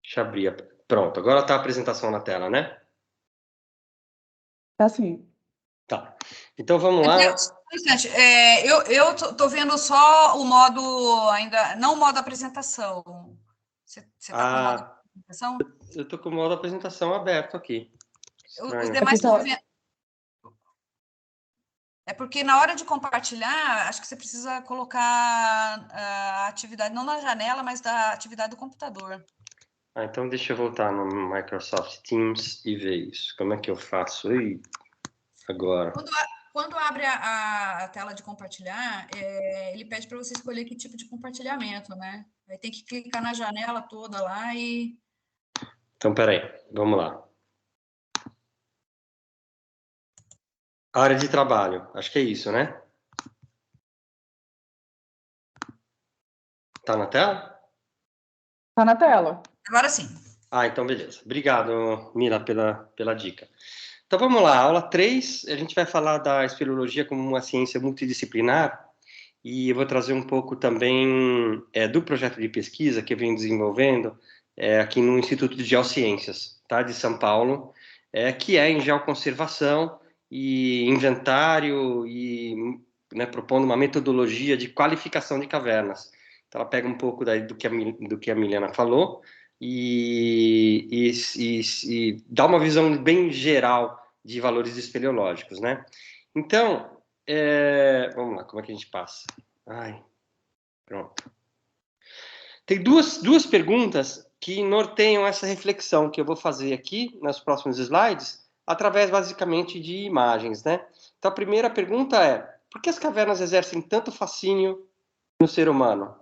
Deixa eu abrir. Pronto, agora está a apresentação na tela, né? Tá sim. Tá. Então vamos lá. Um instante, eu tô vendo só o modo ainda, não o modo apresentação. Você tá com o modo apresentação? Eu tô com o modo apresentação aberto aqui. Os Estranho. demais Aqui tá- estão vendo. É porque na hora de compartilhar, acho que você precisa colocar a atividade, não na janela, mas da atividade do computador. Então deixa eu voltar no Microsoft Teams e ver isso. Como é que eu faço? Agora. Quando abre a tela de compartilhar, ele pede para você escolher que tipo de compartilhamento, né? Aí tem que clicar na janela toda lá e... Então, peraí, vamos lá. Área de trabalho, acho que é isso, né? Tá na tela? Tá na tela. Agora sim. Então beleza. Obrigado, Mira, pela dica. Então vamos lá, aula 3, a gente vai falar da espeleologia como uma ciência multidisciplinar e eu vou trazer um pouco também do projeto de pesquisa que eu venho desenvolvendo aqui no Instituto de Geociências, tá, de São Paulo, que é em geoconservação e inventário e propondo uma metodologia de qualificação de cavernas. Então ela pega um pouco do que a Milena falou e dá uma visão bem geral de valores espeleológicos, né? Então, vamos lá, como é que a gente passa? Pronto. Tem duas perguntas que norteiam essa reflexão que eu vou fazer aqui nos próximos slides, através basicamente de imagens, né? Então a primeira pergunta é: por que as cavernas exercem tanto fascínio no ser humano?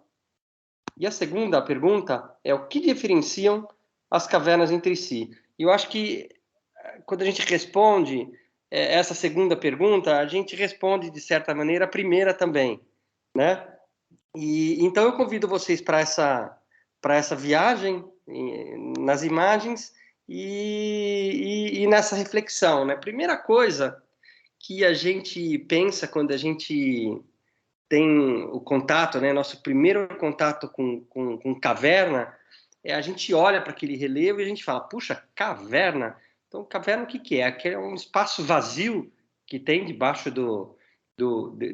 E a segunda pergunta é: o que diferenciam as cavernas entre si? E eu acho que quando a gente responde essa segunda pergunta, a gente responde de certa maneira a primeira também, né? E então eu convido vocês para essa viagem nas imagens e nessa reflexão, né? Primeira coisa que a gente pensa quando a gente tem o contato, né? Nosso primeiro contato com caverna, a gente olha para aquele relevo e a gente fala, puxa, caverna? Então, caverna o que que é? É um espaço vazio que tem debaixo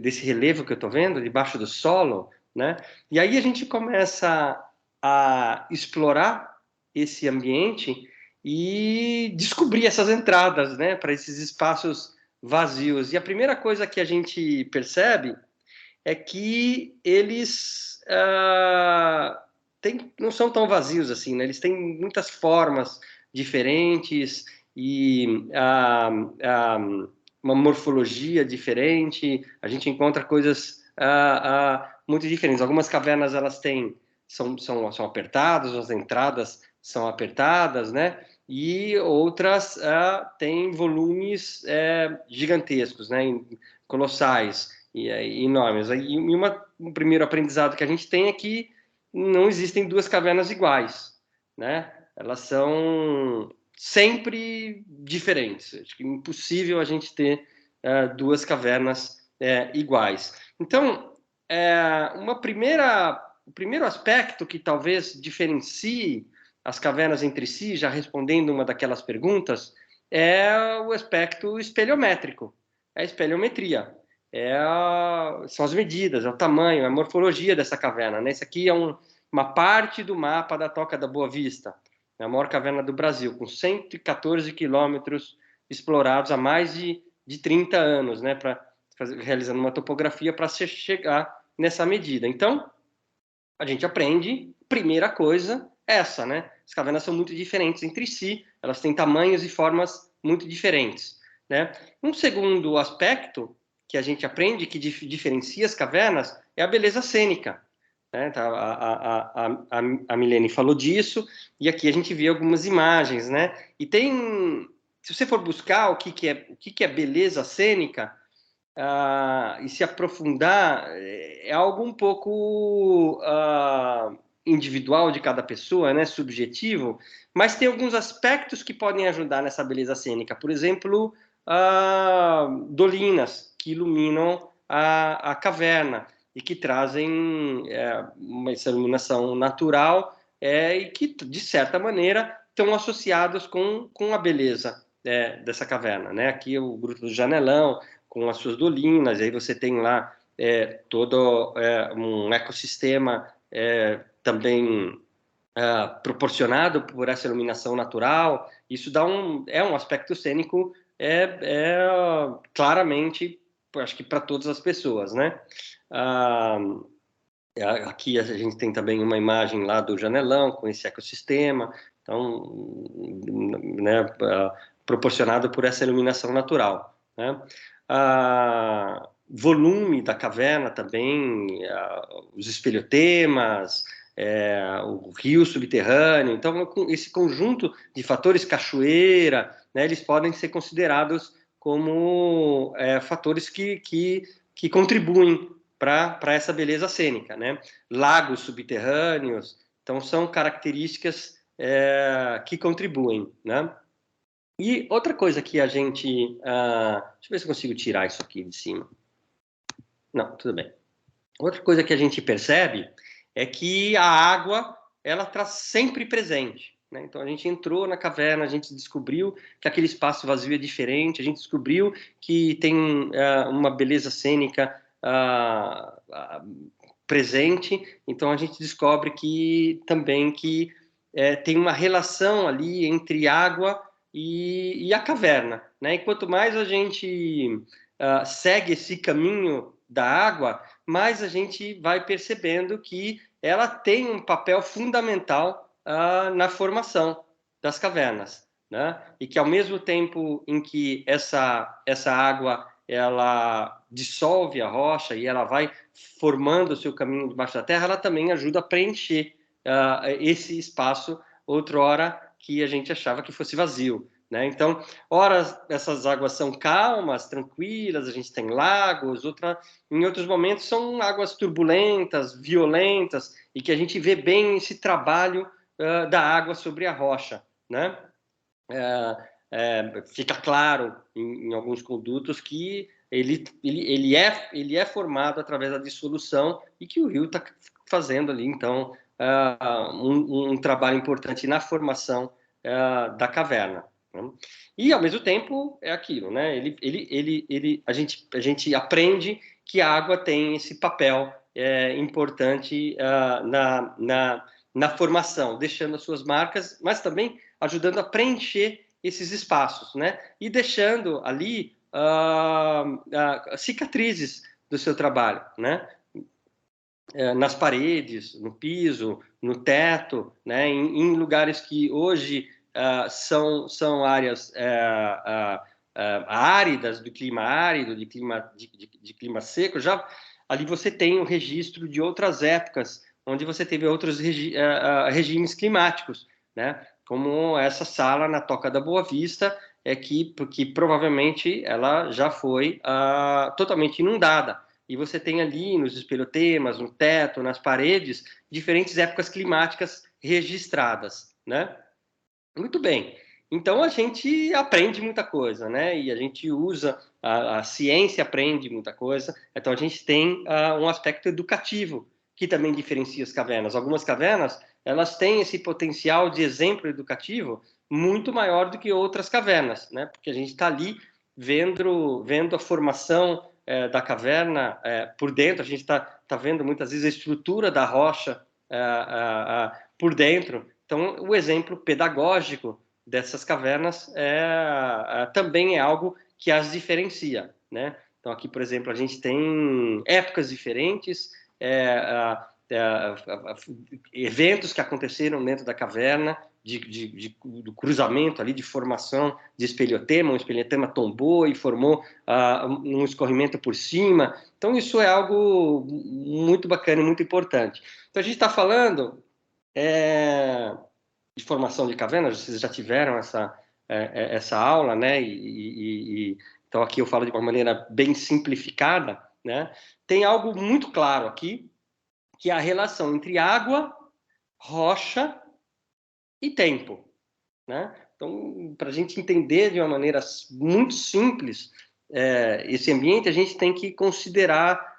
desse relevo que eu estou vendo, debaixo do solo, né? E aí a gente começa a explorar esse ambiente e descobrir essas entradas, né, para esses espaços vazios. E a primeira coisa que a gente percebe é que eles não são tão vazios assim, né? Eles têm muitas formas diferentes e uma morfologia diferente. A gente encontra coisas muito diferentes. Algumas cavernas elas são apertadas, as entradas são apertadas, né? E outras têm volumes gigantescos, né? Colossais e enormes. E um primeiro aprendizado que a gente tem é que não existem duas cavernas iguais, né? Elas são sempre diferentes. Acho que é impossível a gente ter duas cavernas iguais. Então, o primeiro aspecto que talvez diferencie as cavernas entre si, já respondendo uma daquelas perguntas, é o aspecto espelhométrico, é a espelhometria. São as medidas, é o tamanho, é a morfologia dessa caverna, né? Isso aqui é uma parte do mapa da Toca da Boa Vista, é a maior caverna do Brasil, com 114 quilômetros explorados há mais de 30 anos, né? Realizando uma topografia para se chegar nessa medida. Então, a gente aprende, primeira coisa, essa, né? As cavernas são muito diferentes entre si, elas têm tamanhos e formas muito diferentes, né? Um segundo aspecto que a gente aprende que diferencia as cavernas é a beleza cênica, né? Tá, a Milene falou disso, e aqui a gente vê algumas imagens, né? E se você for buscar o que é beleza cênica, e se aprofundar, é algo um pouco individual de cada pessoa, né, subjetivo, mas tem alguns aspectos que podem ajudar nessa beleza cênica. Por exemplo, dolinas que iluminam a caverna e que trazem essa iluminação natural e que, de certa maneira, estão associados com a beleza dessa caverna, né? Aqui o Gruta do Janelão, com as suas dolinas, aí você tem lá todo um ecossistema também proporcionado por essa iluminação natural. Isso dá um aspecto cênico claramente, acho que para todas as pessoas, né? Aqui a gente tem também uma imagem lá do Janelão com esse ecossistema, então, né, proporcionado por essa iluminação natural, né? Volume da caverna também, os espelhotemas, o rio subterrâneo. Então, esse conjunto de fatores, cachoeira, né, eles podem ser considerados como fatores que contribuem para essa beleza cênica, né? Lagos subterrâneos, então são características que contribuem, né? E outra coisa que a gente... deixa eu ver se eu consigo tirar isso aqui de cima. Não, tudo bem. Outra coisa que a gente percebe é que a água, ela está sempre presente, né? Então, a gente entrou na caverna, a gente descobriu que aquele espaço vazio é diferente, a gente descobriu que tem uma beleza cênica presente, então a gente descobre que também tem uma relação ali entre água e a caverna, né? E quanto mais a gente segue esse caminho da água, mais a gente vai percebendo que ela tem um papel fundamental na formação das cavernas, né? E que ao mesmo tempo em que essa água ela dissolve a rocha e ela vai formando o seu caminho debaixo da terra, ela também ajuda a preencher esse espaço outrora que a gente achava que fosse vazio, né? Então, ora essas águas são calmas, tranquilas, a gente tem lagos, em outros momentos são águas turbulentas, violentas, e que a gente vê bem esse trabalho da água sobre a rocha, né? Fica claro em alguns condutos que ele é formado através da dissolução e que o rio está fazendo ali, então, um trabalho importante na formação da caverna, né? E, ao mesmo tempo, é aquilo, né? A gente aprende que a água tem esse papel importante na formação, deixando as suas marcas, mas também ajudando a preencher esses espaços, né? E deixando ali cicatrizes do seu trabalho, né? Nas paredes, no piso, no teto, né? Em lugares que hoje são áreas áridas, do clima árido, de clima seco, já ali você tem o registro de outras épocas, onde você teve outros regimes climáticos, né? Como essa sala na Toca da Boa Vista, porque provavelmente ela já foi totalmente inundada. E você tem ali nos espelhotemas, no teto, nas paredes, diferentes épocas climáticas registradas, né? Muito bem. Então a gente aprende muita coisa, né? E a gente usa, a ciência aprende muita coisa. Então a gente tem um aspecto educativo que também diferencia as cavernas. Algumas cavernas, elas têm esse potencial de exemplo educativo muito maior do que outras cavernas, né? Porque a gente está ali vendo a formação da caverna por dentro. A gente está vendo muitas vezes a estrutura da rocha por dentro. Então, o exemplo pedagógico dessas cavernas também é algo que as diferencia, né? Então, aqui, por exemplo, a gente tem épocas diferentes, eventos que aconteceram dentro da caverna, do cruzamento ali, de formação de espelhotema, um espelhotema tombou e formou um escorrimento por cima. Então, isso é algo muito bacana e muito importante. Então, a gente está falando de formação de cavernas, vocês já tiveram essa aula, né? Então, aqui eu falo de uma maneira bem simplificada, né? Tem algo muito claro aqui, que é a relação entre água, rocha e tempo, né? Então, para a gente entender de uma maneira muito simples esse ambiente, a gente tem que considerar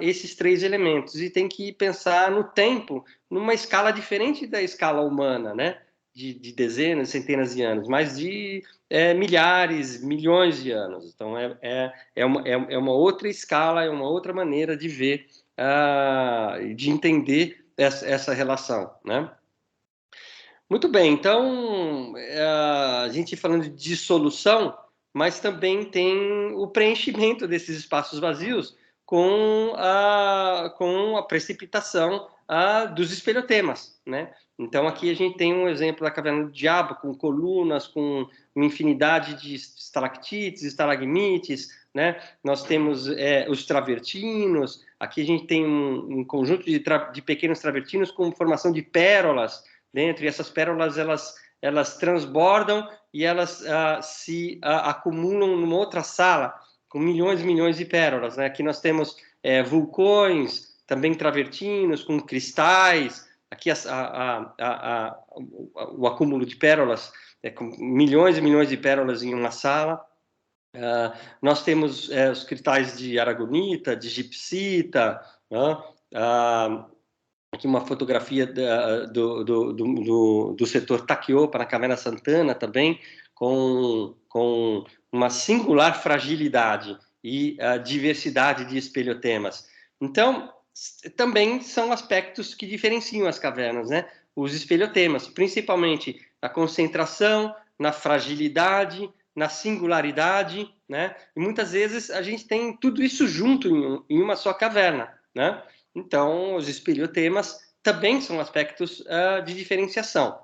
esses 3 elementos, e tem que pensar no tempo numa escala diferente da escala humana, né? De dezenas, centenas de anos, mas de milhares, milhões de anos. Então, é uma outra escala, é uma outra maneira de ver, de entender essa relação, né? Muito bem, então, a gente falando de dissolução, mas também tem o preenchimento desses espaços vazios com a precipitação dos espelhotemas, né? Então, aqui a gente tem um exemplo da Caverna do Diabo, com colunas, com uma infinidade de estalactites, estalagmites, né? Nós temos os travertinos, aqui a gente tem um conjunto de pequenos travertinos com formação de pérolas dentro, e essas pérolas elas transbordam e elas se acumulam numa outra sala com milhões e milhões de pérolas, né? Aqui nós temos vulcões, também travertinos com cristais, aqui o acúmulo de pérolas, com milhões e milhões de pérolas em uma sala. Nós temos os cristais de aragonita, de gipsita, aqui uma fotografia do setor Taquiopa, na Caverna Santana também, com uma singular fragilidade e diversidade de espelhotemas. Então, também são aspectos que diferenciam as cavernas, né? Os espelhotemas, principalmente na concentração, na fragilidade, na singularidade, né? E muitas vezes a gente tem tudo isso junto em uma só caverna, né? Então, os espelhotemas também são aspectos de diferenciação.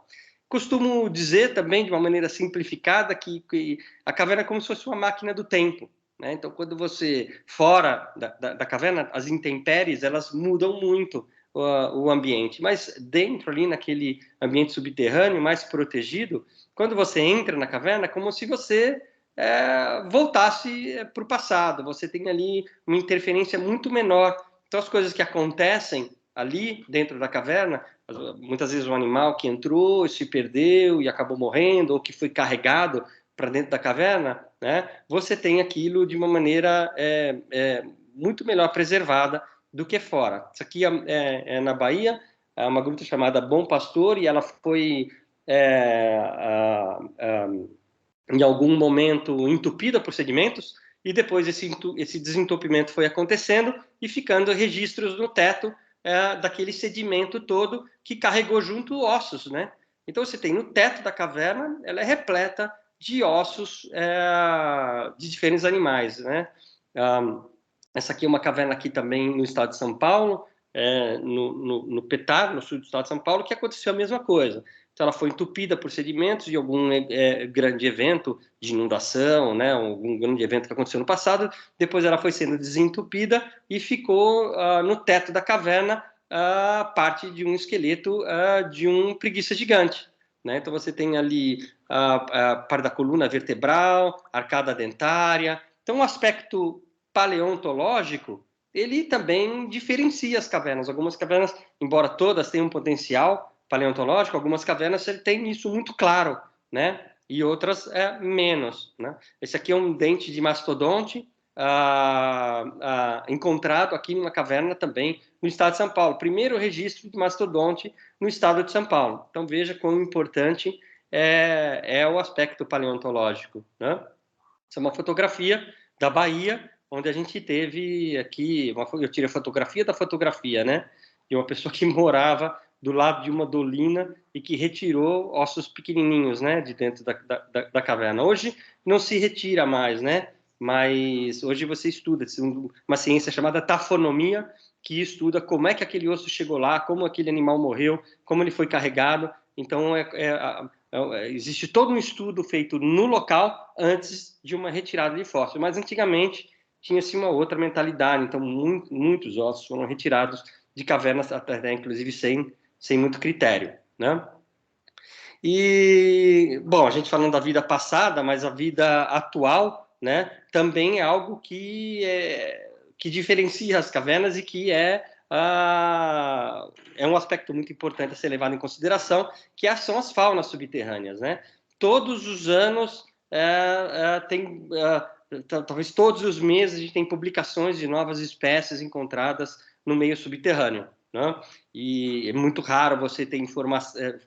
Costumo dizer também, de uma maneira simplificada, que a caverna é como se fosse uma máquina do tempo, né? Então, quando você, fora da caverna, as intempéries, elas mudam muito o ambiente. Mas dentro ali, naquele ambiente subterrâneo, mais protegido, quando você entra na caverna, é como se você voltasse para o passado. Você tem ali uma interferência muito menor. Então, as coisas que acontecem ali dentro da caverna, muitas vezes um animal que entrou, se perdeu e acabou morrendo, ou que foi carregado para dentro da caverna, né? Você tem aquilo de uma maneira muito melhor preservada do que fora. Isso aqui é na Bahia, é uma gruta chamada Bom Pastor, e ela foi em algum momento entupida por sedimentos, e depois esse desentupimento foi acontecendo e ficando registros no teto daquele sedimento todo que carregou junto ossos, né? Então você tem no teto da caverna, ela é repleta de ossos de diferentes animais, né? Essa aqui é uma caverna aqui também no estado de São Paulo, no Petar, no sul do estado de São Paulo, que aconteceu a mesma coisa. Então, ela foi entupida por sedimentos de algum grande evento de inundação, né, algum grande evento que aconteceu no passado. Depois ela foi sendo desentupida e ficou no teto da caverna parte de um esqueleto de um preguiça gigante, né? Então você tem ali a parte da coluna vertebral, arcada dentária. Então, o aspecto paleontológico, ele também diferencia as cavernas. Algumas cavernas, embora todas tenham um potencial paleontológico, algumas cavernas têm isso muito claro, né? E outras menos, né? Esse aqui é um dente de mastodonte encontrado aqui numa caverna também no estado de São Paulo. Primeiro registro de mastodonte no estado de São Paulo. Então veja quão importante é o aspecto paleontológico, né? Essa é uma fotografia da Bahia, onde a gente teve aqui, eu tirei a fotografia da fotografia, né? De uma pessoa que morava do lado de uma dolina e que retirou ossos pequenininhos, né? De dentro da caverna. Hoje não se retira mais, né? Mas hoje você estuda uma ciência chamada tafonomia, que estuda como é que aquele osso chegou lá, como aquele animal morreu, como ele foi carregado. Então, existe todo um estudo feito no local antes de uma retirada de fóssil, mas antigamente tinha-se uma outra mentalidade, então muitos ossos foram retirados de cavernas, até inclusive sem muito critério, né? E, bom, a gente falando da vida passada, mas a vida atual, né, também é algo que diferencia as cavernas e que é um aspecto muito importante a ser levado em consideração, que são as faunas subterrâneas, né? Todos os anos tem talvez todos os meses a gente tem publicações de novas espécies encontradas no meio subterrâneo, né? E é muito raro você ter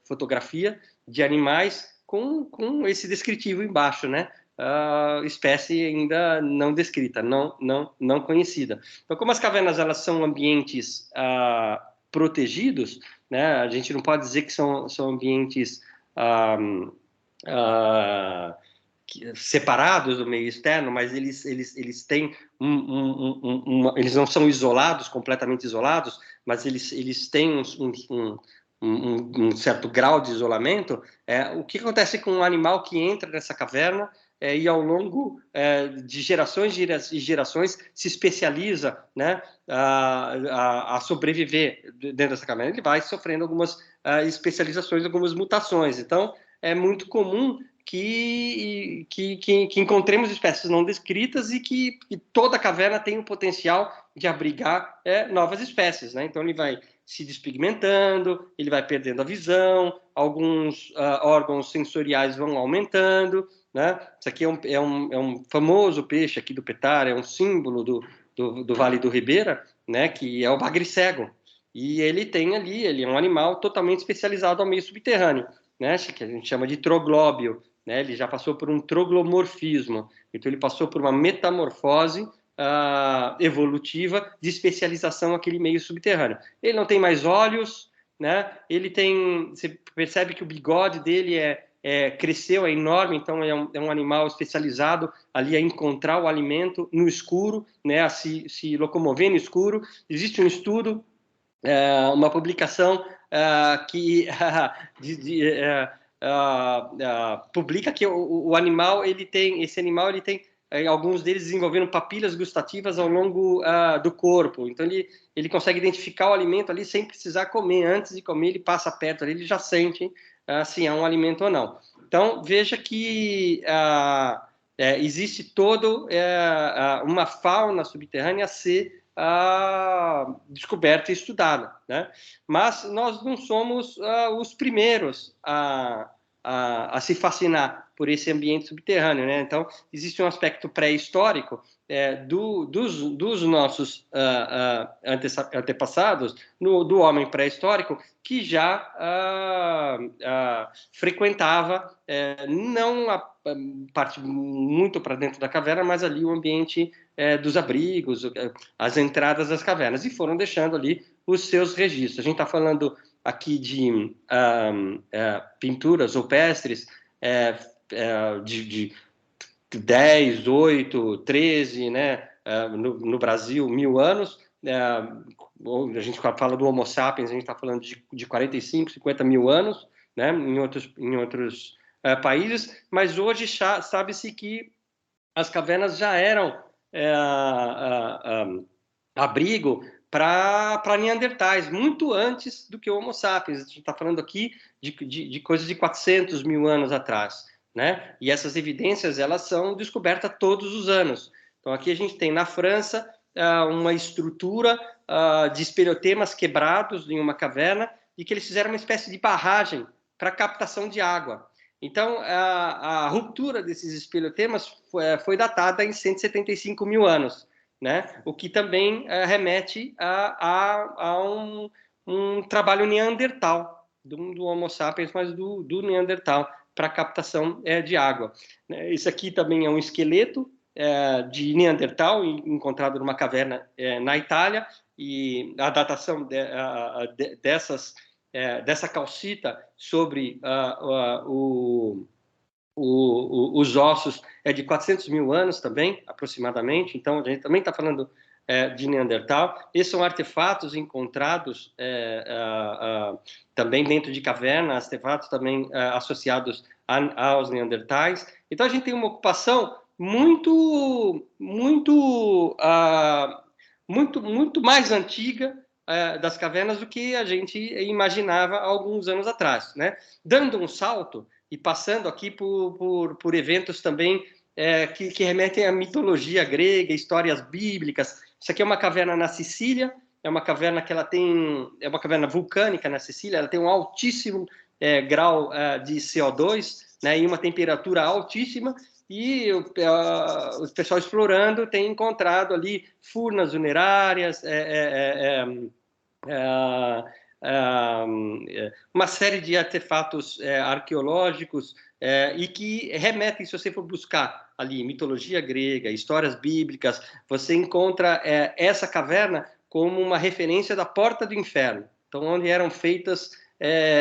fotografia de animais com esse descritivo embaixo, né? Espécie ainda não descrita, não conhecida. Então, como as cavernas elas são ambientes protegidos, né? A gente não pode dizer que são ambientes separados do meio externo, mas eles têm eles não são isolados, completamente isolados, mas eles têm um certo grau de isolamento. O que acontece com um animal que entra nessa caverna e ao longo de gerações e gerações se especializa, né, a sobreviver dentro dessa caverna? Ele vai sofrendo algumas especializações, algumas mutações. Então, é muito comum que encontremos espécies não descritas e que toda caverna tem o potencial de abrigar novas espécies, né? Então ele vai se despigmentando, ele vai perdendo a visão, alguns órgãos sensoriais vão aumentando, né? Isso aqui é um famoso peixe aqui do Petare, é um símbolo do Vale do Ribeira, né? Que é o bagre-cego. E ele tem ali, ele é um animal totalmente especializado ao meio subterrâneo, né? Que a gente chama de troglóbio. Né, ele já passou por um troglomorfismo, então ele passou por uma metamorfose evolutiva de especialização naquele meio subterrâneo. Ele não tem mais olhos, né? Você percebe que o bigode dele cresceu, é enorme, então é um animal especializado ali a encontrar o alimento no escuro, né? A se locomover no escuro. Existe um estudo, uma publicação que publica que o animal esse animal ele tem alguns deles desenvolveram papilas gustativas ao longo do corpo, então ele consegue identificar o alimento ali sem precisar comer. Antes de comer ele passa perto ali, ele já sente se é um alimento ou não. Então veja que existe todo uma fauna subterrânea a ser descoberta e estudada, né? Mas nós não somos os primeiros a se fascinar por esse ambiente subterrâneo, né? Então existe um aspecto pré-histórico dos nossos antepassados, do homem pré-histórico, que já frequentava não a parte muito para dentro da caverna, mas ali o ambiente dos abrigos, as entradas das cavernas, e foram deixando ali os seus registros. A gente está falando aqui de pinturas rupestres de 10, 8, 13, né, no Brasil, 1000 anos. A gente fala do Homo sapiens, a gente está falando de 45, 50 mil anos, né, em outros países, mas hoje sabe-se que as cavernas já eram abrigo para neandertais, muito antes do que o Homo sapiens. A gente está falando aqui de coisas de 400 mil anos atrás, né? E essas evidências elas são descobertas todos os anos. Então aqui a gente tem na França uma estrutura de espeleotemas quebrados em uma caverna e que eles fizeram uma espécie de barragem para captação de água. Então, a ruptura desses espeleotemas foi datada em 175 mil anos, né? O que também remete a um trabalho neandertal, do Homo sapiens, mas do Neandertal, para captação de água. Isso aqui também é um esqueleto de Neandertal, encontrado numa caverna na Itália, e a datação dessa calcita sobre os ossos é de 400 mil anos também, aproximadamente. Então, a gente também está falando de Neandertal. Esses são artefatos encontrados também dentro de cavernas, artefatos também associados aos Neandertais. Então, a gente tem uma ocupação muito mais antiga das cavernas do que a gente imaginava há alguns anos atrás, né? Dando um salto e passando aqui por eventos também que remetem à mitologia grega, histórias bíblicas. Isso aqui é uma caverna na Sicília, é uma caverna que é uma caverna vulcânica na Sicília, ela tem um altíssimo grau de CO2, né, e uma temperatura altíssima, e o pessoal explorando tem encontrado ali furnas funerárias, uma série de artefatos arqueológicos e que remetem, se você for buscar ali mitologia grega, histórias bíblicas, você encontra essa caverna como uma referência da porta do inferno, então onde eram feitas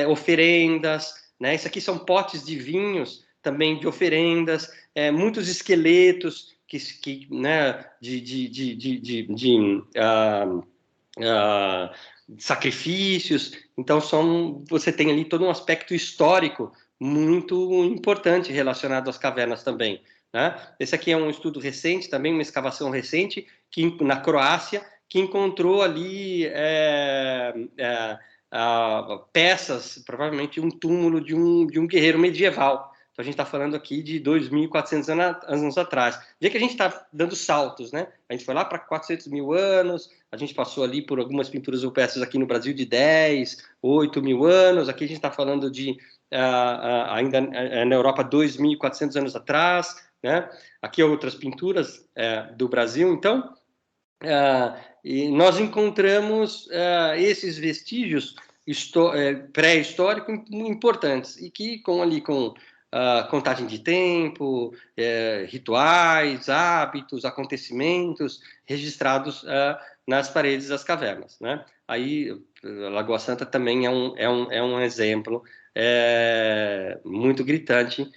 oferendas, né? Isso aqui são potes de vinhos também de oferendas, muitos esqueletos né, sacrifícios. Então você tem ali todo um aspecto histórico muito importante relacionado às cavernas também, né? Esse aqui é um estudo recente também, uma escavação recente na Croácia, que encontrou ali peças, provavelmente um túmulo de um guerreiro medieval. Então a gente está falando aqui de 2.400 anos atrás. Vê que a gente está dando saltos, né? A gente foi lá para 400 mil anos, a gente passou ali por algumas pinturas rupestres aqui no Brasil de 10, 8 mil anos. Aqui a gente está falando de ainda na Europa 2.400 anos atrás, né? Aqui outras pinturas do Brasil. Então, e nós encontramos esses vestígios pré-históricos importantes e que com contagem de tempo, rituais, hábitos, acontecimentos registrados nas paredes das cavernas, né? Aí Lagoa Santa também é um exemplo muito gritante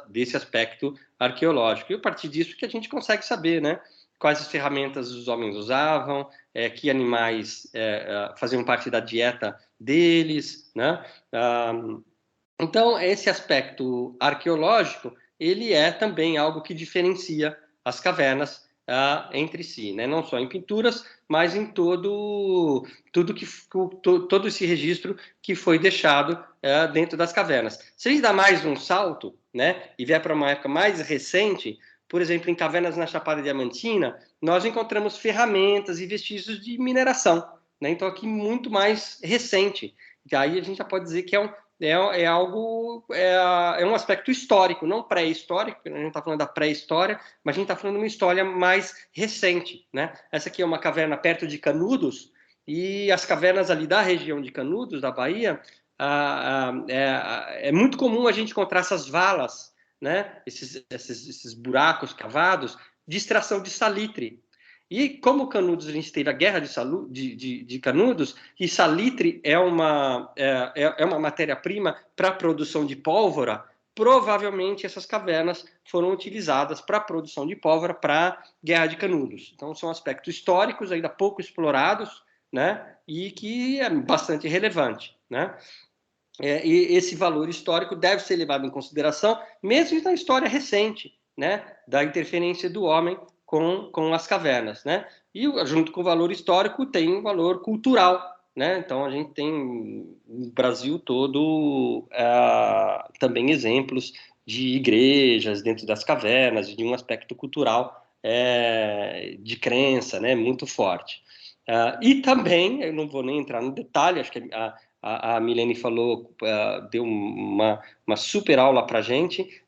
desse aspecto arqueológico. E a partir disso que a gente consegue saber, né? Quais as ferramentas os homens usavam, que animais faziam parte da dieta deles, né? Então, esse aspecto arqueológico, ele é também algo que diferencia as cavernas entre si, né? Não só em pinturas, mas em todo esse registro que foi deixado dentro das cavernas. Se a gente dá mais um salto, né, e vier para uma época mais recente, por exemplo, em cavernas na Chapada Diamantina, nós encontramos ferramentas e vestígios de mineração, né? Então, aqui muito mais recente. E aí a gente já pode dizer que é um aspecto histórico, não pré-histórico, a gente não está falando da pré-história, mas a gente está falando de uma história mais recente, né? Essa aqui é uma caverna perto de Canudos, e as cavernas ali da região de Canudos, da Bahia, é muito comum a gente encontrar essas valas, né? Esses buracos cavados de extração de salitre. E como Canudos, a gente teve a guerra de Canudos, e salitre é uma matéria-prima para a produção de pólvora, provavelmente essas cavernas foram utilizadas para a produção de pólvora para a guerra de Canudos. Então são aspectos históricos ainda pouco explorados, né? E que é bastante relevante, né? E esse valor histórico deve ser levado em consideração, mesmo na história recente, né, da interferência do homem com as cavernas, né? E junto com o valor histórico tem um valor cultural, né? Então a gente tem no Brasil todo também exemplos de igrejas dentro das cavernas, de um aspecto cultural de crença, né, muito forte. E também, eu não vou nem entrar no detalhe, acho que a Milene falou, deu uma super aula para a gente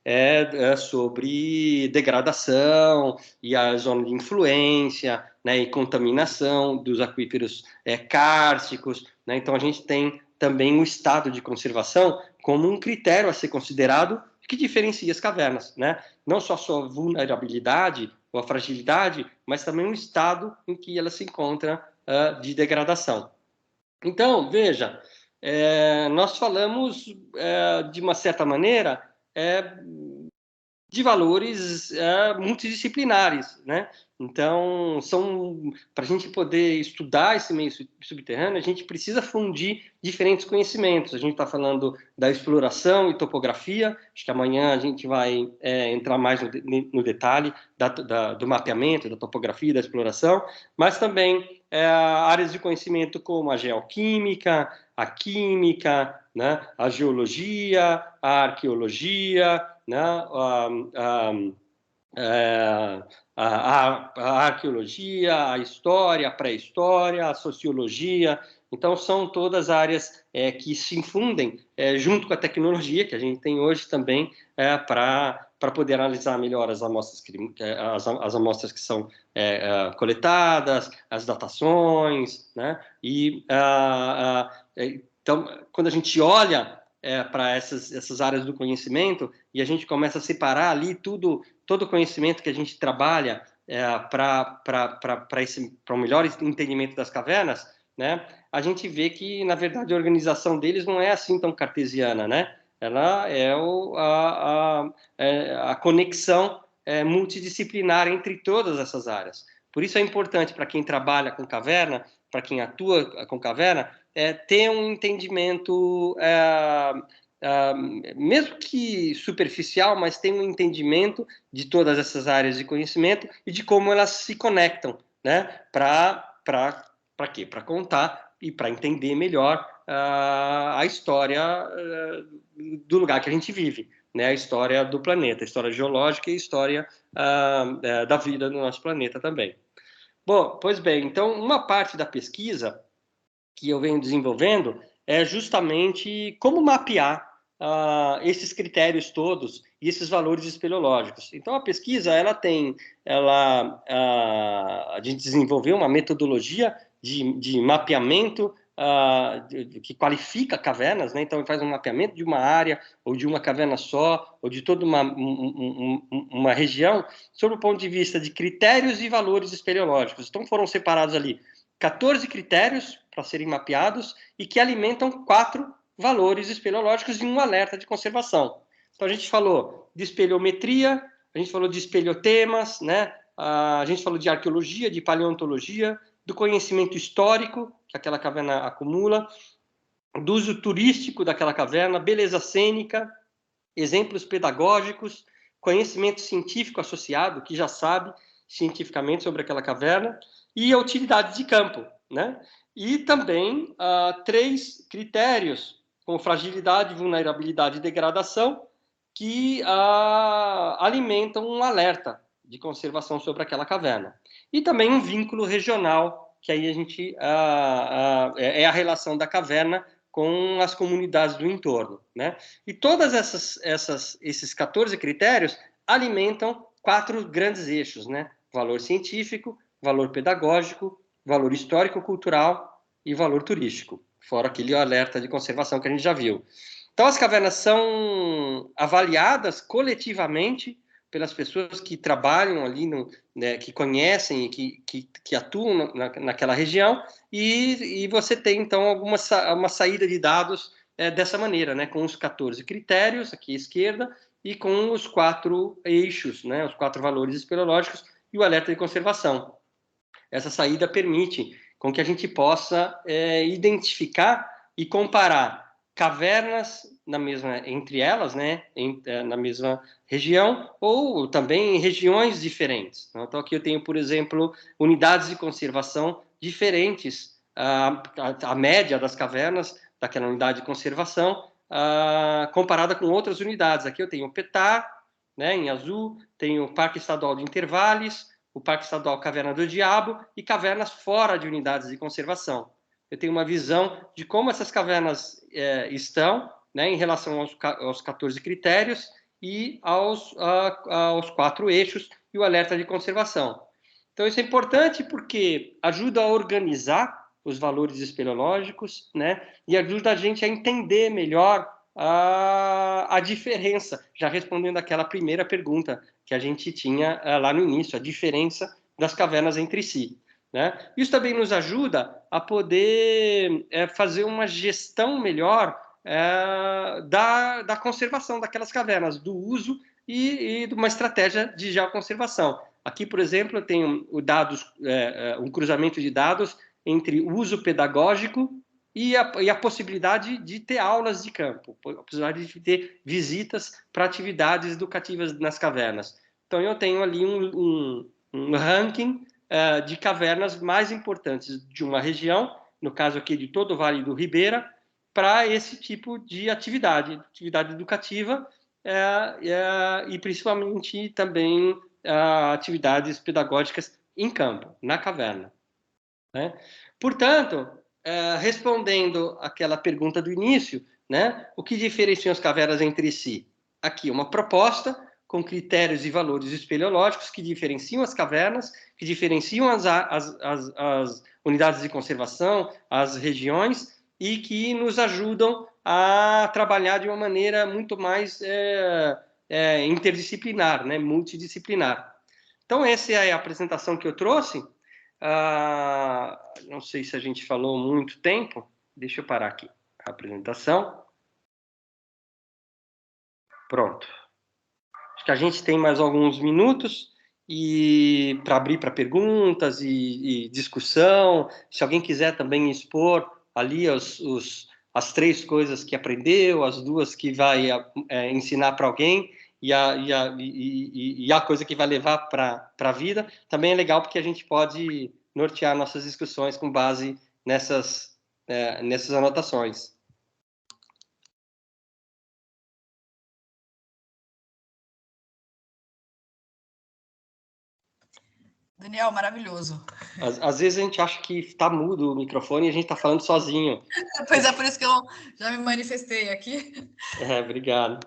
sobre degradação e a zona de influência, né, e contaminação dos aquíferos cársticos, né? Então a gente tem também o estado de conservação como um critério a ser considerado que diferencia as cavernas, né? Não só a sua vulnerabilidade ou a fragilidade, mas também o estado em que ela se encontra de degradação. Então, veja, nós falamos, de uma certa maneira, de valores multidisciplinares, né? Então, para a gente poder estudar esse meio subterrâneo, a gente precisa fundir diferentes conhecimentos. A gente está falando da exploração e topografia, acho que amanhã a gente vai entrar mais no detalhe do mapeamento, da topografia, da exploração, mas também áreas de conhecimento como a geoquímica, a química, né? A geologia, a arqueologia, né? A arqueologia, a história, a pré-história, a sociologia, Então, são todas áreas que se infundem junto com a tecnologia que a gente tem hoje também para poder analisar melhor as amostras as amostras que são coletadas, as datações, né? Então, quando a gente olha para essas áreas do conhecimento e a gente começa a separar ali todo o conhecimento que a gente trabalha para um melhor entendimento das cavernas, né? A gente vê que, na verdade, a organização deles não é assim tão cartesiana, né? Ela é a conexão multidisciplinar entre todas essas áreas. Por isso é importante para quem trabalha com caverna, para quem atua com caverna, ter um entendimento, mesmo que superficial, mas ter um entendimento de todas essas áreas de conhecimento e de como elas se conectam, né? Para quê? Para contar e para entender melhor a história do lugar que a gente vive, né? A história do planeta, a história geológica e a história da vida no nosso planeta também. Bom, pois bem, então uma parte da pesquisa que eu venho desenvolvendo é justamente como mapear esses critérios todos e esses valores espeleológicos. Então, a pesquisa, a gente desenvolveu uma metodologia de mapeamento que qualifica cavernas, né? Então, faz um mapeamento de uma área, ou de uma caverna só, ou de toda uma região, sob o ponto de vista de critérios e valores espeleológicos. Então, foram separados ali 14 critérios para serem mapeados e que alimentam 4 valores espeleológicos e um alerta de conservação. Então, a gente falou de espeleometria, a gente falou de espeleotemas, né? A gente falou de arqueologia, de paleontologia, do conhecimento histórico que aquela caverna acumula, do uso turístico daquela caverna, beleza cênica, exemplos pedagógicos, conhecimento científico associado, que já sabe cientificamente sobre aquela caverna, e a utilidade de campo, né? E também 3 critérios, como fragilidade, vulnerabilidade e degradação, que alimentam um alerta de conservação sobre aquela caverna. E também um vínculo regional, que aí a gente é a relação da caverna com as comunidades do entorno, né? E todas esses 14 critérios alimentam 4 grandes eixos, né? Valor científico, valor pedagógico, valor histórico-cultural e valor turístico, fora aquele alerta de conservação que a gente já viu. Então, as cavernas são avaliadas coletivamente pelas pessoas que trabalham ali, né, que conhecem e que atuam naquela região, e você tem, então, uma saída de dados dessa maneira, né, com os 14 critérios, aqui à esquerda, e com os 4 eixos, né, os 4 valores espeleológicos e o alerta de conservação. Essa saída permite com que a gente possa identificar e comparar cavernas entre elas, né, na mesma região, ou também em regiões diferentes. Então, aqui eu tenho, por exemplo, unidades de conservação diferentes, a média das cavernas daquela unidade de conservação, comparada com outras unidades. Aqui eu tenho o Petá, né, em azul, tenho o Parque Estadual de Intervales, o Parque Estadual Caverna do Diabo e cavernas fora de unidades de conservação. Eu tenho uma visão de como essas cavernas estão, né, em relação aos 14 critérios e aos 4 eixos e o alerta de conservação. Então, isso é importante porque ajuda a organizar os valores espeleológicos, né, e ajuda a gente a entender melhor a diferença, já respondendo aquela primeira pergunta que a gente tinha lá no início, a diferença das cavernas entre si, né? Isso também nos ajuda a poder fazer uma gestão melhor da conservação daquelas cavernas, do uso e de uma estratégia de geoconservação. Aqui, por exemplo, eu tenho um cruzamento de dados entre o uso pedagógico e a possibilidade de ter aulas de campo, a possibilidade de ter visitas para atividades educativas nas cavernas. Então, eu tenho ali um ranking de cavernas mais importantes de uma região, no caso aqui de todo o Vale do Ribeira, para esse tipo de atividade educativa e principalmente também atividades pedagógicas em campo, na caverna, né? Portanto, respondendo aquela pergunta do início, né? O que diferenciam as cavernas entre si? Aqui, uma proposta com critérios e valores espeleológicos que diferenciam as cavernas, que diferenciam as unidades de conservação, as regiões, e que nos ajudam a trabalhar de uma maneira muito mais interdisciplinar, né? Multidisciplinar. Então, essa é a apresentação que eu trouxe. Não sei se a gente falou muito tempo. Deixa eu parar aqui a apresentação. Pronto. Acho que a gente tem mais alguns minutos e para abrir para perguntas e discussão. Se alguém quiser também expor ali as 3 coisas que aprendeu, as 2 que vai ensinar para alguém e a coisa que vai levar para a vida, também é legal porque a gente pode nortear nossas discussões com base nessas anotações. Daniel, maravilhoso. Às vezes a gente acha que está mudo o microfone e a gente está falando sozinho. Pois é, por isso que eu já me manifestei aqui. Obrigado.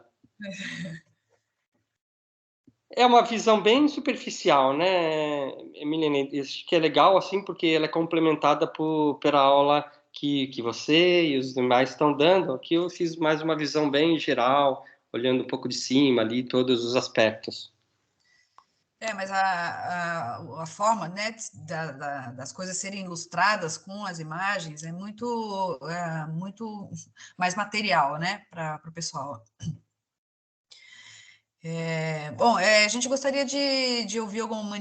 É uma visão bem superficial, né, Milene? Acho que é legal, assim, porque ela é complementada pela aula que você e os demais estão dando. Aqui eu fiz mais uma visão bem geral, olhando um pouco de cima ali, todos os aspectos. Mas a forma, né, das coisas serem ilustradas com as imagens é muito mais material, né, para o pessoal. Bom, a gente gostaria de ouvir alguma